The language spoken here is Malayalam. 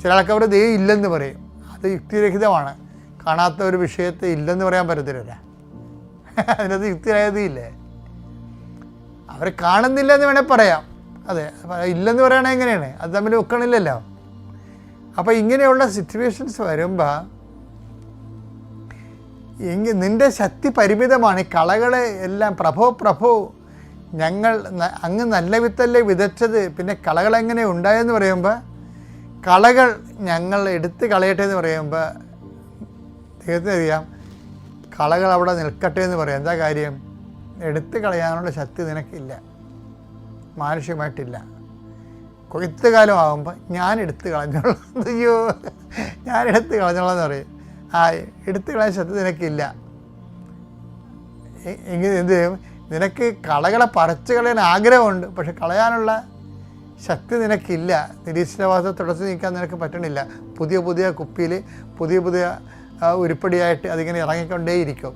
ചില ആൾക്കാർ ദൈവം ഇല്ലെന്ന് പറയും. അത് യുക്തിരഹിതമാണ്. കാണാത്ത ഒരു വിഷയത്തെ ഇല്ലെന്ന് പറയാൻ പറ്റത്തില്ല. അതിനകത്ത് യുക്തിരഹിതയില്ലേ? അവർ കാണുന്നില്ല എന്ന് വേണേൽ പറയാം. അതെ, ഇല്ലെന്ന് പറയുകയാണെങ്കിൽ എങ്ങനെയാണ്? അത് തമ്മിൽ ഒക്കണില്ലല്ലോ. അപ്പോൾ ഇങ്ങനെയുള്ള സിറ്റുവേഷൻസ് വരുമ്പോൾ നിൻ്റെ ശക്തി പരിമിതമാണ്. ഈ കളകളെ എല്ലാം പ്രഭോ ഞങ്ങൾ അങ്ങ് നല്ല വിത്തല്ലേ വിതച്ചത്, പിന്നെ കളകളെങ്ങനെ ഉണ്ടായെന്ന് പറയുമ്പോൾ കളകൾ ഞങ്ങൾ എടുത്ത് കളയട്ടെ എന്ന് പറയുമ്പോൾ ദൈവത്തിന് അറിയാം കളകൾ അവിടെ നിൽക്കട്ടെ എന്ന് പറയാം. എന്താ കാര്യം? എടുത്ത് കളയാനുള്ള ശക്തി നിനക്കില്ല, മാനുഷികമായിട്ടില്ല. കൊയ്ത്ത് കാലമാകുമ്പോൾ ഞാൻ എടുത്ത് കളഞ്ഞോളാം. അയ്യോ, ഞാൻ എടുത്ത് കളഞ്ഞോളാം എന്ന് പറയും. എടുത്ത് കളയാൻ ശക്തി നിനക്കില്ല. എങ്കിൽ എന്ത് ചെയ്യും? നിനക്ക് കളകളെ പറിച്ച് കളയാൻ ആഗ്രഹമുണ്ട്, പക്ഷെ കളയാനുള്ള ശക്തി നിനക്കില്ല. നിരീശ്വരവാദത്തെ തുടച്ചു നീക്കാൻ നിനക്ക് പറ്റണില്ല. പുതിയ കുപ്പിയിൽ പുതിയ ഉരുപ്പടിയായിട്ട് അതിങ്ങനെ ഇറങ്ങിക്കൊണ്ടേയിരിക്കും.